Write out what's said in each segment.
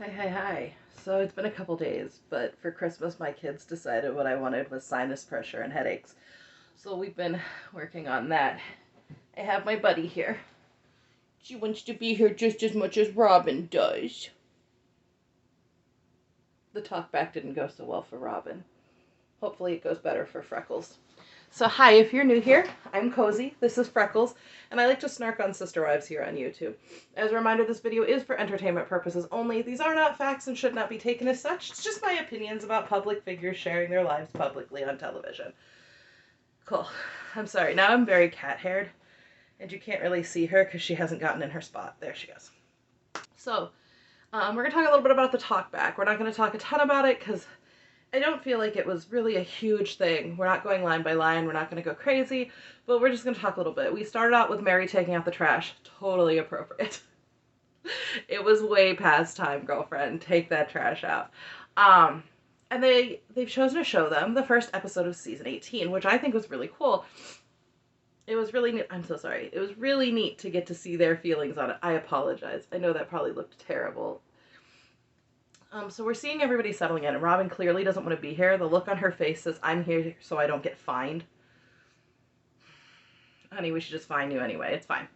Hi. So it's been a couple days, but for Christmas my kids decided what I wanted was sinus pressure and headaches. So we've been working on that. I have my buddy here. She wants to be here just as much as Robin does. The talk back didn't go so well for Robin. Hopefully it goes better for Freckles. So hi, if you're new here, I'm Cozy, this is Freckles, and I like to snark on sister wives here on YouTube. As a reminder, this video is for entertainment purposes only. These are not facts and should not be taken as such. It's just my opinions about public figures sharing their lives publicly on television. Cool. I'm sorry, now I'm very cat-haired, and you can't really see her because she hasn't gotten in her spot. There she goes. So, we're going to talk a little bit about the talk back. We're not going to talk a ton about it because I don't feel like it was really a huge thing. We're not going line by line. We're not going to go crazy, but we're just going to talk a little bit. We started out with Mary taking out the trash. Totally appropriate. It was way past time, girlfriend. Take that trash out. And they've chosen to show them the first episode of season 18, which I think was really cool. It was really neat. I'm so sorry. It was really neat to get to see their feelings on it. I apologize. I know that probably looked terrible. So we're seeing everybody settling in, and Robin clearly doesn't want to be here. The look on her face says, I'm here so I don't get fined. Honey, we should just fine you anyway. It's fine.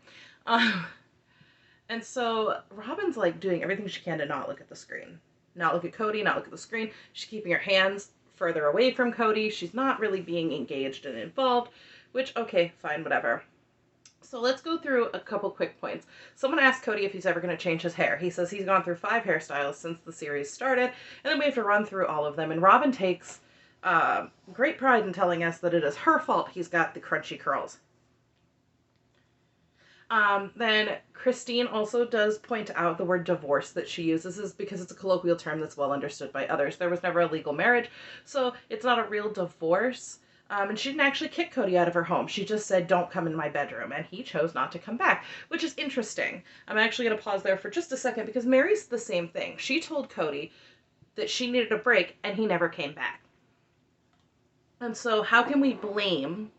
And so Robin's like doing everything she can to not look at the screen. Not look at Cody, not look at the screen. She's keeping her hands further away from Cody. She's not really being engaged and involved, which, okay, fine, whatever. So let's go through a couple quick points. Someone asked Cody if he's ever going to change his hair. He says he's gone through 5 hairstyles since the series started, and then we have to run through all of them. And Robin takes great pride in telling us that it is her fault he's got the crunchy curls. Then Christine also does point out the word divorce that she uses is because it's a colloquial term that's well understood by others. There was never a legal marriage, so it's not a real divorce. And she didn't actually kick Cody out of her home. She just said, don't come in my bedroom. And he chose not to come back, which is interesting. I'm actually going to pause there for just a second because Mary's the same thing. She told Cody that she needed a break and he never came back. And so how can we blame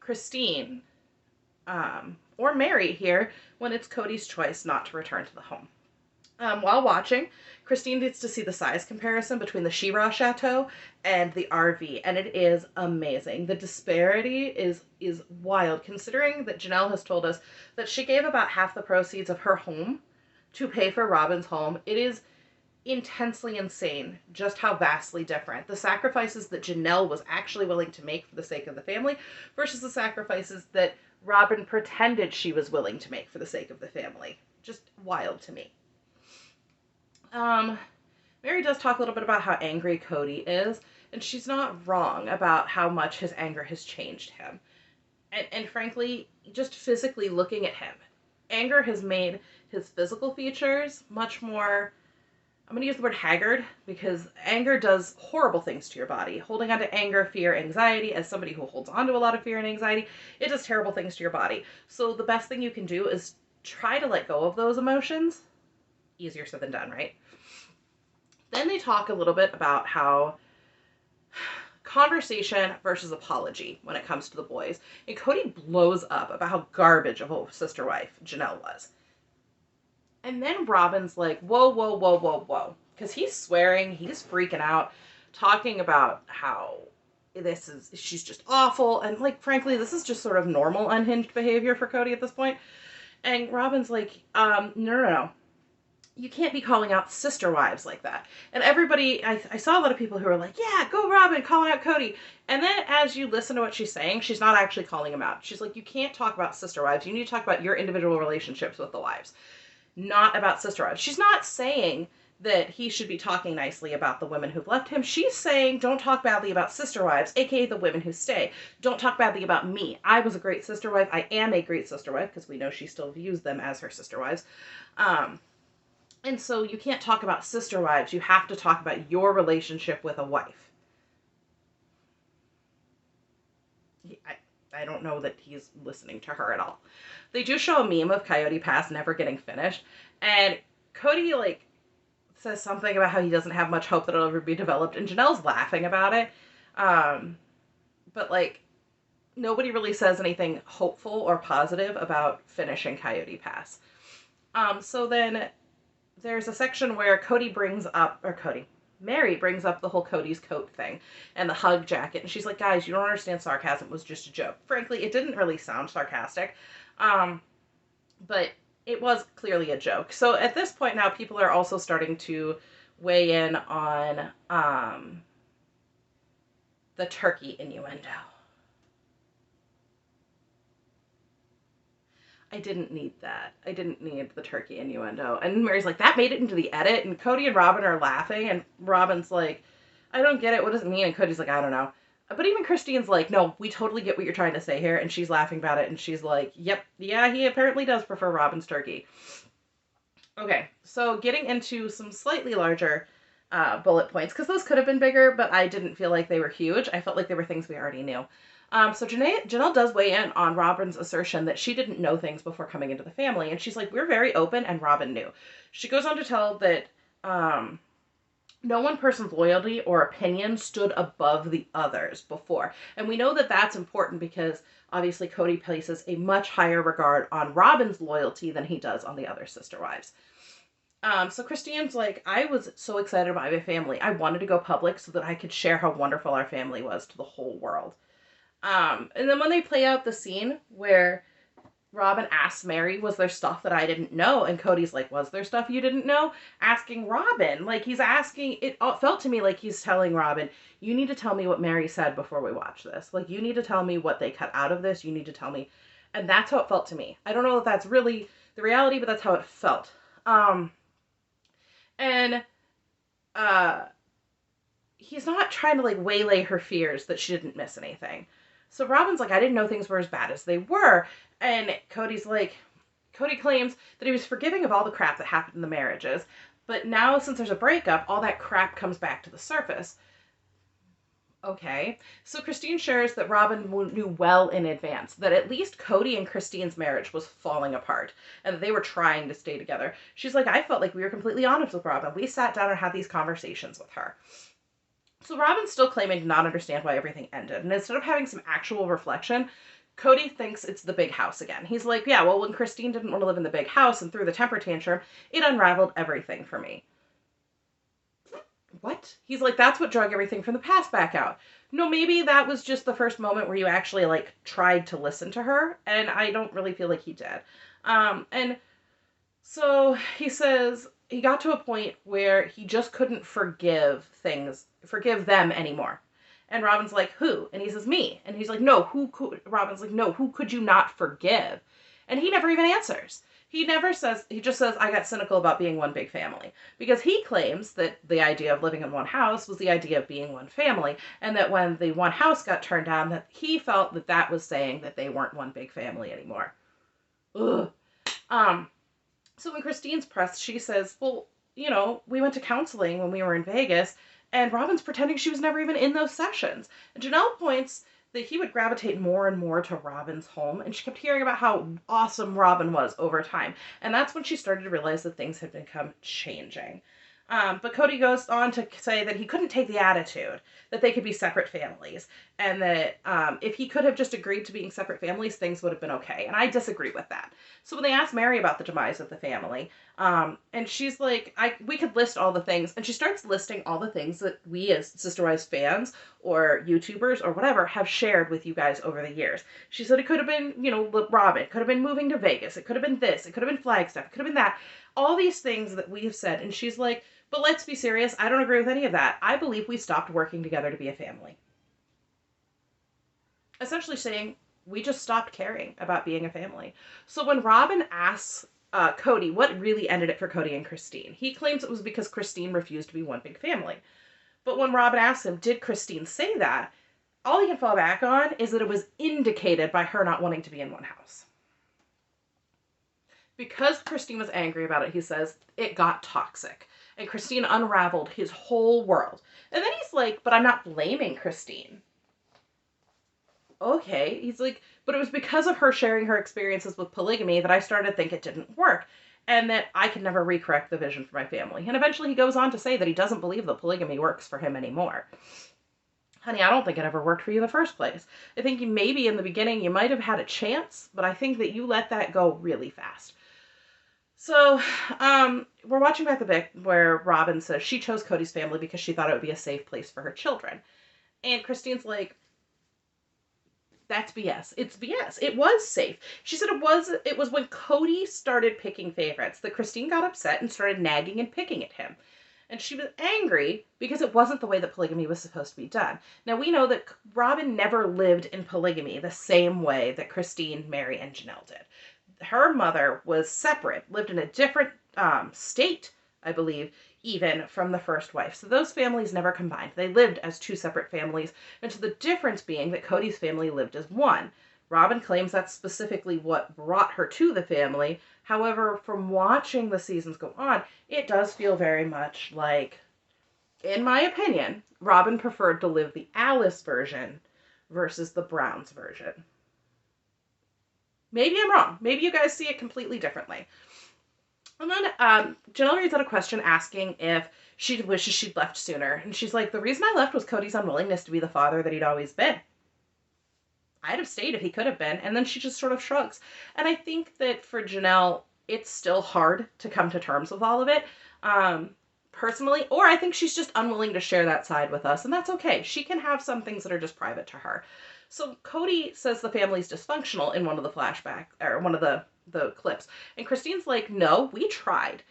Christine or Mary here when it's Cody's choice not to return to the home? While watching, Christine gets to see the size comparison between the She-Ra Chateau and the RV, and it is amazing. The disparity is wild, considering that Janelle has told us that she gave about half the proceeds of her home to pay for Robin's home. It is intensely insane just how vastly different the sacrifices that Janelle was actually willing to make for the sake of the family versus the sacrifices that Robin pretended she was willing to make for the sake of the family. Just wild to me. Mary does talk a little bit about how angry Cody is, and she's not wrong about how much his anger has changed him. And frankly, just physically looking at him, anger has made his physical features much more, I'm going to use the word haggard, because anger does horrible things to your body. Holding on to anger, fear, anxiety, as somebody who holds on to a lot of fear and anxiety, it does terrible things to your body. So the best thing you can do is try to let go of those emotions. Easier said than done, right? Then they talk a little bit about how conversation versus apology when it comes to the boys. And Cody blows up about how garbage of a sister wife Janelle was. And then Robin's like, whoa. Because he's swearing, he's freaking out, talking about how she's just awful. And like, frankly, this is just sort of normal unhinged behavior for Cody at this point. And Robin's like, no. You can't be calling out sister wives like that. And everybody, I saw a lot of people who were like, yeah, go Robin, calling out Cody. And then as you listen to what she's saying, she's not actually calling him out. She's like, you can't talk about sister wives. You need to talk about your individual relationships with the wives, not about sister wives. She's not saying that he should be talking nicely about the women who've left him. She's saying, don't talk badly about sister wives, aka the women who stay. Don't talk badly about me. I was a great sister wife. I am a great sister wife, because we know she still views them as her sister wives. And so you can't talk about sister wives. You have to talk about your relationship with a wife. I don't know that he's listening to her at all. They do show a meme of Coyote Pass never getting finished. And Cody, like, says something about how he doesn't have much hope that it'll ever be developed. And Janelle's laughing about it. But, like, nobody really says anything hopeful or positive about finishing Coyote Pass. So then there's a section where Mary brings up the whole Cody's coat thing and the hug jacket. And she's like, guys, you don't understand sarcasm. It was just a joke. Frankly, it didn't really sound sarcastic. But it was clearly a joke. So at this point now, people are also starting to weigh in on the turkey innuendo. I didn't need that. I didn't need the turkey innuendo. And Mary's like, that made it into the edit. And Cody and Robin are laughing. And Robin's like, I don't get it. What does it mean? And Cody's like, I don't know. But even Christine's like, no, we totally get what you're trying to say here. And she's laughing about it. And she's like, yep, yeah, he apparently does prefer Robin's turkey. Okay, so getting into some slightly larger bullet points, because those could have been bigger, but I didn't feel like they were huge. I felt like they were things we already knew. So Janelle does weigh in on Robin's assertion that she didn't know things before coming into the family. And she's like, we're very open, and Robin knew. She goes on to tell that no one person's loyalty or opinion stood above the others before. And we know that that's important because obviously Cody places a much higher regard on Robin's loyalty than he does on the other sister wives. So Christine's like, I was so excited about my family. I wanted to go public so that I could share how wonderful our family was to the whole world. And then when they play out the scene where Robin asks Mary, was there stuff that I didn't know? And Cody's like, was there stuff you didn't know? Asking Robin. Like, he's asking, it felt to me like he's telling Robin, you need to tell me what Mary said before we watch this. Like, you need to tell me what they cut out of this. You need to tell me. And that's how it felt to me. I don't know if that's really the reality, but that's how it felt. And he's not trying to, like, waylay her fears that she didn't miss anything. So Robin's like, I didn't know things were as bad as they were. And Cody's like, Cody claims that he was forgiving of all the crap that happened in the marriages. But now, since there's a breakup, all that crap comes back to the surface. Okay. So Christine shares that Robin knew well in advance that at least Cody and Christine's marriage was falling apart and that they were trying to stay together. She's like, I felt like we were completely honest with Robin. We sat down and had these conversations with her. So Robin's still claiming to not understand why everything ended. And instead of having some actual reflection, Cody thinks it's the big house again. He's like, yeah, well, when Christine didn't want to live in the big house and threw the temper tantrum, it unraveled everything for me. What? He's like, that's what drug everything from the past back out. No, maybe that was just the first moment where you actually, like, tried to listen to her. And I don't really feel like he did. And so he says he got to a point where he just couldn't forgive them anymore. And Robin's like, who? And he says, me. And he's like, no, who could? Robin's like, no, who could you not forgive? And he never even answers. He never says, he just says, I got cynical about being one big family. Because he claims that the idea of living in one house was the idea of being one family. And that when the one house got turned down, that he felt that that was saying that they weren't one big family anymore. Ugh. So when Christine's pressed, she says, well, you know, we went to counseling when we were in Vegas, and Robin's pretending she was never even in those sessions. And Janelle points that he would gravitate more and more to Robin's home, and she kept hearing about how awesome Robin was over time. And that's when she started to realize that things had become changing. But Cody goes on to say that he couldn't take the attitude that they could be separate families, and that if he could have just agreed to being separate families, things would have been okay. And I disagree with that. So when they asked Mary about the demise of the family, and she's like, we could list all the things, and she starts listing all the things that we as Sister Wives fans or YouTubers or whatever have shared with you guys over the years. She said it could have been, you know, Robin, it could have been moving to Vegas, it could have been this, it could have been Flagstaff, it could have been that. All these things that we have said, and she's like, but let's be serious, I don't agree with any of that. I believe we stopped working together to be a family. Essentially saying, we just stopped caring about being a family. So when Robin asks Cody what really ended it for Cody and Christine, he claims it was because Christine refused to be one big family. But when Robin asks him, did Christine say that? All he can fall back on is that it was indicated by her not wanting to be in one house. Because Christine was angry about it, he says, it got toxic. And Christine unraveled his whole world. And then he's like, but I'm not blaming Christine. Okay. He's like, but it was because of her sharing her experiences with polygamy that I started to think it didn't work. And that I could never recorrect the vision for my family. And eventually he goes on to say that he doesn't believe that polygamy works for him anymore. Honey, I don't think it ever worked for you in the first place. I think maybe in the beginning you might have had a chance, but I think that you let that go really fast. So, we're watching back the bit where Robin says she chose Cody's family because she thought it would be a safe place for her children. And Christine's like, that's BS. It's BS. It was safe. She said it was when Cody started picking favorites that Christine got upset and started nagging and picking at him. And she was angry because it wasn't the way that polygamy was supposed to be done. Now we know that Robin never lived in polygamy the same way that Christine, Mary, and Janelle did. Her mother was separate, lived in a different state, I believe, even from the first wife. So those families never combined. They lived as two separate families, and so the difference being that Cody's family lived as one. Robin claims that's specifically what brought her to the family. However, from watching the seasons go on, it does feel very much like, in my opinion, Robin preferred to live the Alice version versus the Browns version. Maybe I'm wrong. Maybe you guys see it completely differently. And then Janelle reads out a question asking if she wishes she'd left sooner. And she's like, the reason I left was Cody's unwillingness to be the father that he'd always been. I'd have stayed if he could have been. And then she just sort of shrugs. And I think that for Janelle, it's still hard to come to terms with all of it, personally. Or I think she's just unwilling to share that side with us. And that's okay. She can have some things that are just private to her. So Cody says the family's dysfunctional in one of the flashbacks, or one of the clips. And Christine's like, no, we tried.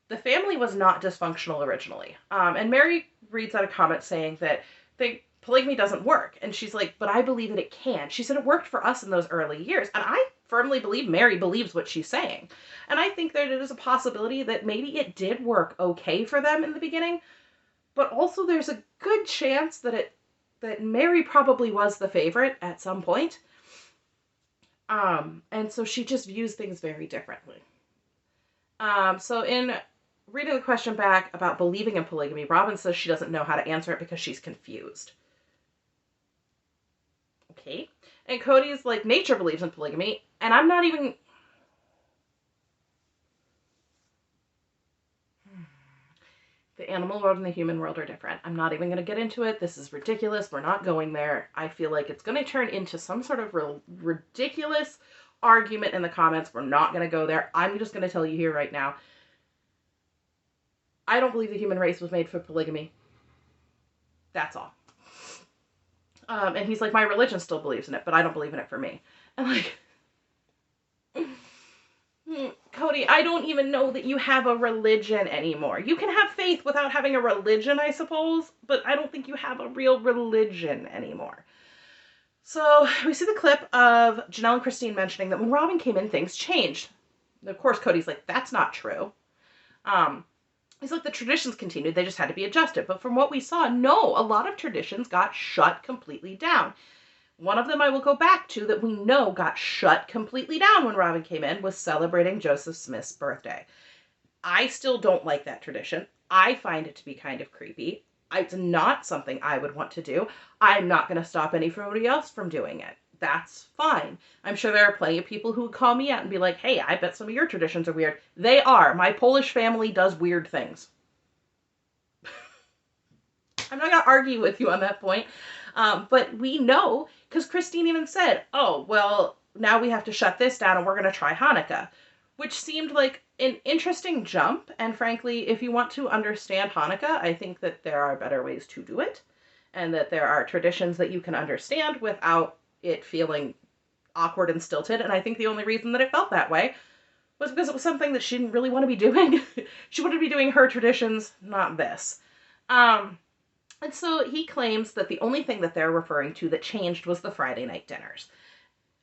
The family was not dysfunctional originally. And Mary reads out a comment saying that polygamy doesn't work. And she's like, but I believe that it can. She said it worked for us in those early years. And I firmly believe Mary believes what she's saying. And I think that it is a possibility that maybe it did work okay for them in the beginning. But also there's a good chance that Mary probably was the favorite at some point. And so she just views things very differently. So in reading the question back about believing in polygamy, Robin says she doesn't know how to answer it because she's confused. Okay. And Cody's like, nature believes in polygamy, and I'm not even... The animal world and the human world are different. I'm not even going to get into it. This is ridiculous. We're not going there. I feel like it's going to turn into some sort of ridiculous argument in the comments. We're not going to go there. I'm just going to tell you here right now. I don't believe the human race was made for polygamy. That's all. And he's like, my religion still believes in it, but I don't believe in it for me. And like... Cody, I don't even know that you have a religion anymore. You can have faith without having a religion, I suppose, but I don't think you have a real religion anymore. So we see the clip of Janelle and Christine mentioning that when Robin came in, things changed. And of course, Cody's like, that's not true. He's like, the traditions continued, they just had to be adjusted. But from what we saw, no, a lot of traditions got shut completely down. One of them I will go back to that we know got shut completely down when Robin came in was celebrating Joseph Smith's birthday. I still don't like that tradition. I find it to be kind of creepy. It's not something I would want to do. I'm not going to stop anybody else from doing it. That's fine. I'm sure there are plenty of people who would call me out and be like, hey, I bet some of your traditions are weird. They are. My Polish family does weird things. I'm not going to argue with you on that point. But we know, because Christine even said, oh, well, now we have to shut this down and we're going to try Hanukkah, which seemed like an interesting jump. And frankly, if you want to understand Hanukkah, I think that there are better ways to do it and that there are traditions that you can understand without it feeling awkward and stilted. And I think the only reason that it felt that way was because it was something that she didn't really want to be doing. She wanted to be doing her traditions, not this. And so he claims that the only thing that they're referring to that changed was the Friday night dinners.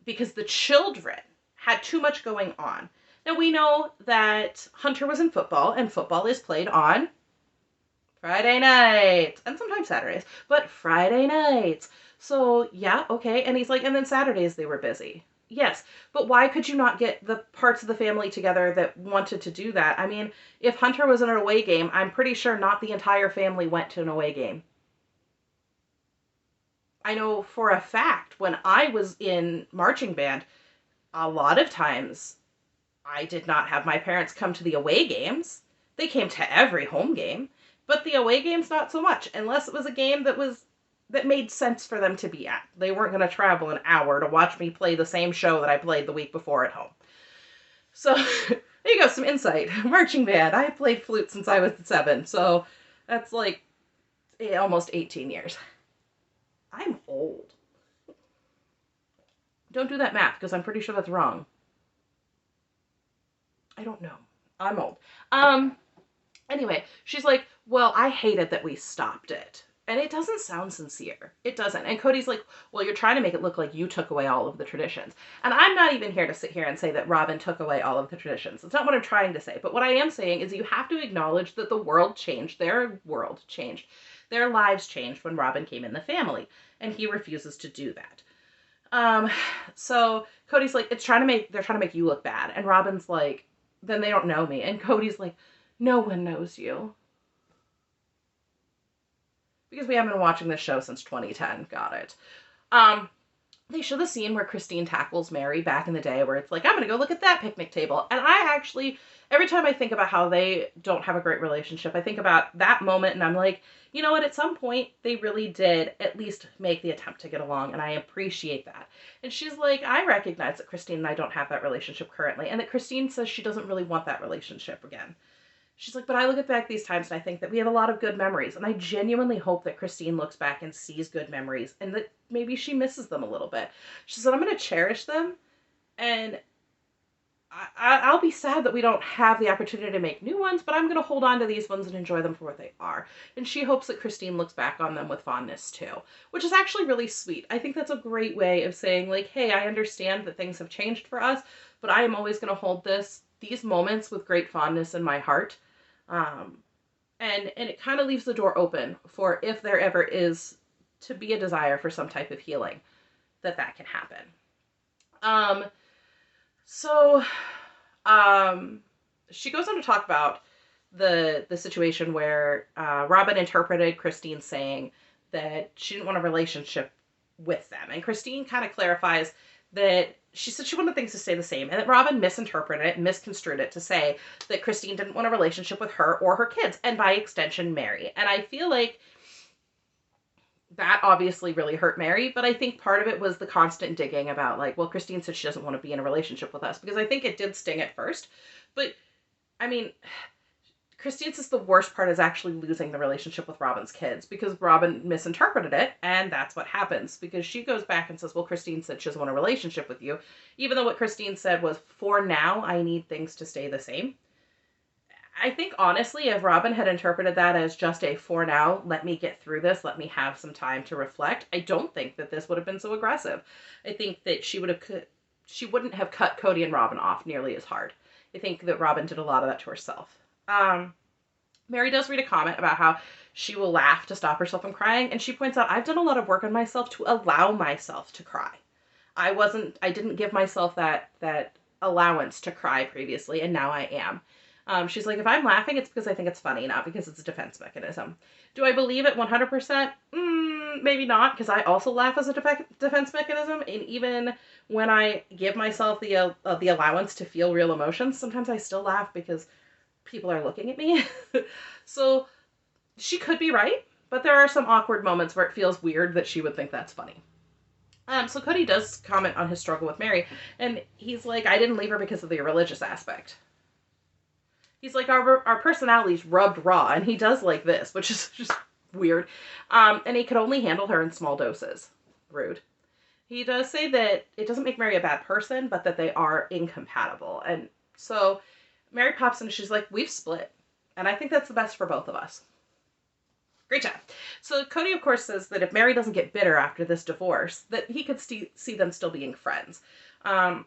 Because the children had too much going on. Now we know that Hunter was in football, and football is played on Friday nights. And sometimes Saturdays, but Friday nights. So yeah, okay. And he's like, and then Saturdays they were busy. Yes, but why could you not get the parts of the family together that wanted to do that? I mean, if Hunter was in an away game, I'm pretty sure not the entire family went to an away game. I know for a fact when I was in marching band, a lot of times I did not have my parents come to the away games. They came to every home game, but the away games not so much, unless it was a game that made sense for them to be at. They weren't going to travel an hour to watch me play the same show that I played the week before at home. So There you go, some insight. Marching band. I played flute since I was 7, so that's like almost 18 years. I'm old. Don't do that math, because I'm pretty sure that's wrong. I don't know. I'm old. Anyway, she's like, well, I hated that we stopped it. And it doesn't sound sincere. It doesn't. And Cody's like, well, you're trying to make it look like you took away all of the traditions. And I'm not even here to sit here and say that Robin took away all of the traditions. That's not what I'm trying to say. But what I am saying is you have to acknowledge that the world changed. Their world changed. Their lives changed when Robin came in the family. And he refuses to do that. So Cody's like, they're trying to make you look bad. And Robin's like, then they don't know me. And Cody's like, no one knows you. Because we haven't been watching this show since 2010. Got it. They show the scene where Christine tackles Mary back in the day where it's like, I'm going to go look at that picnic table. And I actually, every time I think about how they don't have a great relationship, I think about that moment and I'm like, you know what, at some point they really did at least make the attempt to get along and I appreciate that. And she's like, I recognize that Christine and I don't have that relationship currently and that Christine says she doesn't really want that relationship again. She's like, but I look back these times and I think that we have a lot of good memories. And I genuinely hope that Christine looks back and sees good memories and that maybe she misses them a little bit. She said, I'm going to cherish them. And I'll be sad that we don't have the opportunity to make new ones, but I'm going to hold on to these ones and enjoy them for what they are. And she hopes that Christine looks back on them with fondness too, which is actually really sweet. I think that's a great way of saying like, hey, I understand that things have changed for us, but I am always going to hold these moments with great fondness in my heart. And it kind of leaves the door open for if there ever is to be a desire for some type of healing, that can happen. She goes on to talk about the situation where Robin interpreted Christine saying that she didn't want a relationship with them. And Christine kind of clarifies that she said she wanted things to stay the same and that Robin misinterpreted it, misconstrued it to say that Christine didn't want a relationship with her or her kids and by extension Mary. And I feel like that obviously really hurt Mary, but I think part of it was the constant digging about like, well, Christine said she doesn't want to be in a relationship with us because I think it did sting at first. But I mean, Christine says the worst part is actually losing the relationship with Robin's kids because Robin misinterpreted it, and that's what happens because she goes back and says, well, Christine said she doesn't want a relationship with you, even though what Christine said was, for now, I need things to stay the same. I think, honestly, if Robin had interpreted that as just a for now, let me get through this, let me have some time to reflect, I don't think that this would have been so aggressive. I think that she wouldn't have cut Cody and Robin off nearly as hard. I think that Robin did a lot of that to herself. Mary does read a comment about how she will laugh to stop herself from crying, and she points out, I've done a lot of work on myself to allow myself to cry. I didn't give myself that allowance to cry previously, and now I am. She's like, if I'm laughing, it's because I think it's funny, not because it's a defense mechanism. Do I believe it 100%? Maybe not, because I also laugh as a defense mechanism, and even when I give myself the allowance to feel real emotions, sometimes I still laugh because people are looking at me. So she could be right, but there are some awkward moments where it feels weird that she would think that's funny. So Cody does comment on his struggle with Mary, and he's like, I didn't leave her because of the religious aspect. He's like, our personalities rubbed raw, and he does like this, which is just weird. And he could only handle her in small doses. Rude. He does say that it doesn't make Mary a bad person, but that they are incompatible. And so Mary pops in and she's like, we've split. And I think that's the best for both of us. Great job. So Cody, of course, says that if Mary doesn't get bitter after this divorce, that he could see them still being friends.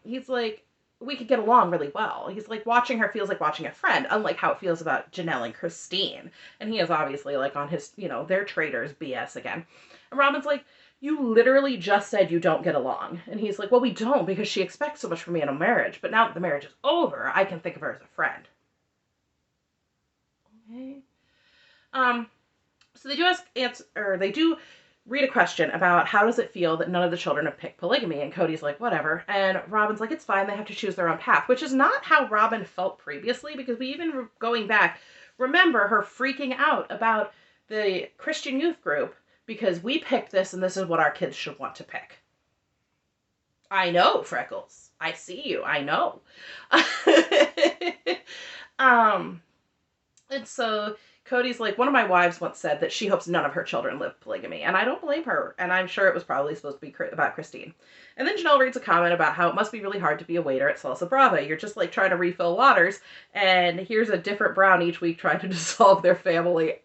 He's like, we could get along really well. He's like, watching her feels like watching a friend, unlike how it feels about Janelle and Christine. And he is obviously like on his, they're traitors BS again. And Robin's like, you literally just said you don't get along. And he's like, well, we don't because she expects so much from me in a marriage. But now that the marriage is over, I can think of her as a friend. Okay. So they do read a question about how does it feel that none of the children have picked polygamy, and Cody's like, whatever, and Robin's like, it's fine, they have to choose their own path, which is not how Robin felt previously, because we even, going back, remember her freaking out about the Christian youth group, because we picked this, and this is what our kids should want to pick. I know, Freckles. I see you. I know. um, and so Cody's like, one of my wives once said that she hopes none of her children live polygamy, and I don't blame her, and I'm sure it was probably supposed to be about Christine. And then Janelle reads a comment about how it must be really hard to be a waiter at Salsa Brava. You're just like trying to refill waters, and here's a different brown each week trying to dissolve their family.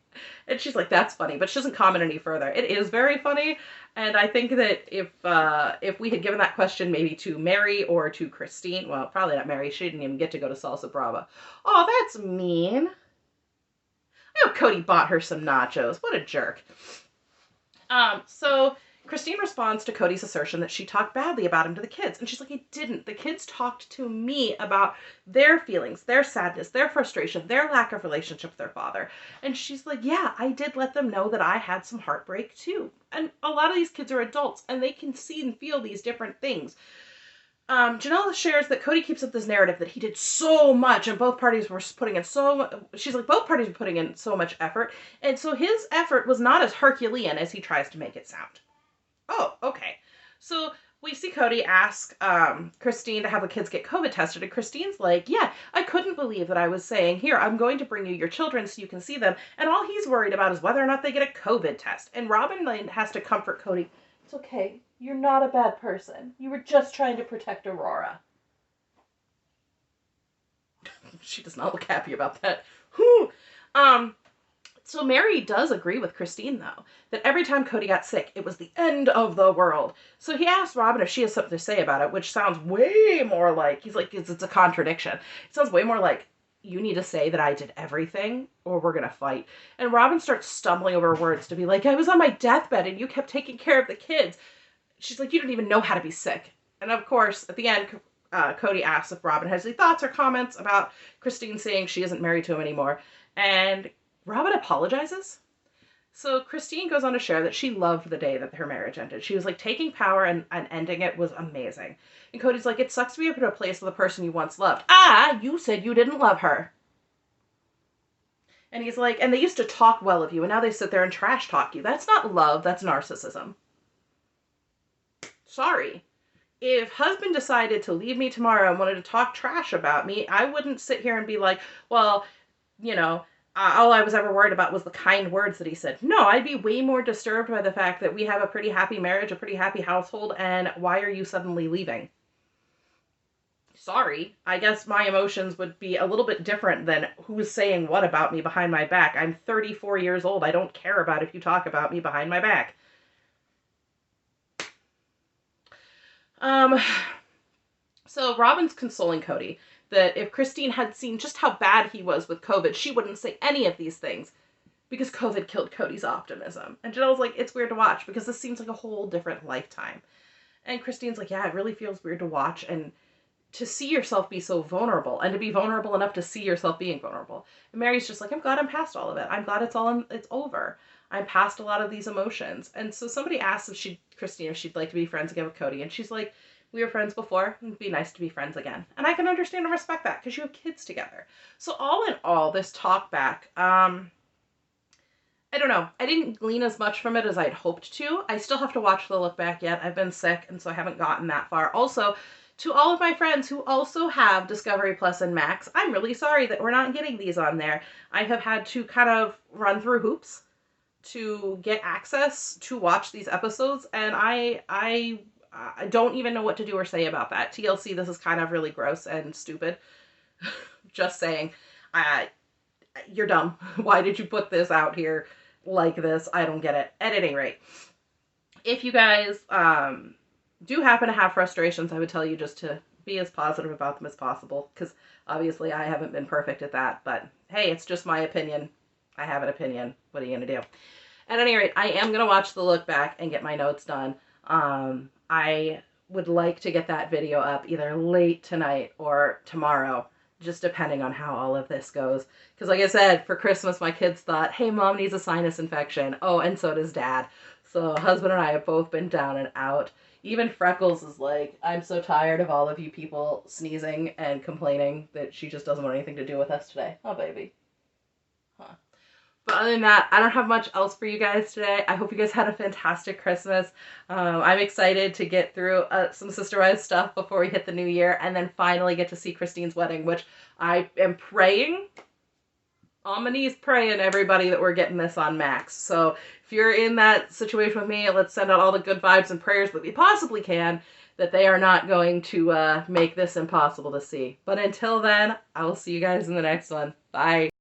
And she's like, that's funny, but she doesn't comment any further. It is very funny, and I think that if we had given that question maybe to Mary or to Christine, well, probably not Mary, she didn't even get to go to Salsa Brava. Oh, that's mean. I hope Cody bought her some nachos. What a jerk. So Christine responds to Cody's assertion that she talked badly about him to the kids. And she's like, I didn't. The kids talked to me about their feelings, their sadness, their frustration, their lack of relationship with their father. And she's like, yeah, I did let them know that I had some heartbreak too. And a lot of these kids are adults and they can see and feel these different things. Janelle shares that Cody keeps up this narrative that he did so much and both parties were putting in she's like, both parties were putting in so much effort. And so his effort was not as Herculean as he tries to make it sound. Oh, okay. So we see Cody ask Christine to have the kids get COVID tested. And Christine's like, yeah, I couldn't believe that I was saying, here, I'm going to bring you your children so you can see them. And all he's worried about is whether or not they get a COVID test. And Robin has to comfort Cody. It's okay. You're not a bad person. You were just trying to protect Aurora. She does not look happy about that. Whew. So Mary does agree with Christine, though, that every time Cody got sick, it was the end of the world. So he asked Robin if she has something to say about it, which sounds way more like, he's like, it's a contradiction. It sounds way more like, you need to say that I did everything or we're going to fight. And Robin starts stumbling over words to be like, I was on my deathbed and you kept taking care of the kids. She's like, you don't even know how to be sick. And of course, at the end, Cody asks if Robin has any thoughts or comments about Christine saying she isn't married to him anymore. And Robin apologizes. So Christine goes on to share that she loved the day that her marriage ended. She was like, taking power and ending it was amazing. And Cody's like, it sucks to be able to a place with a person you once loved. Ah, you said you didn't love her. And he's like, and they used to talk well of you, and now they sit there and trash talk you. That's not love, that's narcissism. Sorry. If husband decided to leave me tomorrow and wanted to talk trash about me, I wouldn't sit here and be like, well, you know, all I was ever worried about was the kind words that he said. No, I'd be way more disturbed by the fact that we have a pretty happy marriage, a pretty happy household, and why are you suddenly leaving? Sorry. I guess my emotions would be a little bit different than who's saying what about me behind my back. I'm 34 years old. I don't care about if you talk about me behind my back. So Robin's consoling Cody that if Christine had seen just how bad he was with COVID, she wouldn't say any of these things because COVID killed Cody's optimism. And Janelle's like, it's weird to watch because this seems like a whole different lifetime. And Christine's like, yeah, it really feels weird to watch and to see yourself be so vulnerable and to be vulnerable enough to see yourself being vulnerable. And Mary's just like, I'm glad I'm past all of it. I'm glad it's over. I'm past a lot of these emotions. And so somebody asked Christine if she'd like to be friends again with Cody. And she's like, we were friends before. It'd be nice to be friends again. And I can understand and respect that because you have kids together. So all in all, this talk back, I don't know. I didn't glean as much from it as I'd hoped to. I still have to watch the look back yet. I've been sick, and so I haven't gotten that far. Also, to all of my friends who also have Discovery Plus and Max, I'm really sorry that we're not getting these on there. I have had to kind of run through hoops to get access to watch these episodes, and I don't even know what to do or say about that. TLC, this is kind of really gross and stupid. Just saying. You're dumb. Why did you put this out here like this? I don't get it. At any rate, if you guys do happen to have frustrations, I would tell you just to be as positive about them as possible, because obviously I haven't been perfect at that, but hey, it's just my opinion. I have an opinion. What are you going to do? At any rate, I am going to watch the look back and get my notes done. I would like to get that video up either late tonight or tomorrow, just depending on how all of this goes. Because like I said, for Christmas, my kids thought, hey, mom needs a sinus infection. Oh, and so does dad. So husband and I have both been down and out. Even Freckles is like, I'm so tired of all of you people sneezing and complaining that she just doesn't want anything to do with us today. Oh, baby. Huh. But other than that, I don't have much else for you guys today. I hope you guys had a fantastic Christmas. I'm excited to get through some Sister Wives stuff before we hit the new year, and then finally get to see Christine's wedding, which I am praying, on my knees praying, everybody, that we're getting this on Max. So if you're in that situation with me, let's send out all the good vibes and prayers that we possibly can, that they are not going to make this impossible to see. But until then, I will see you guys in the next one. Bye.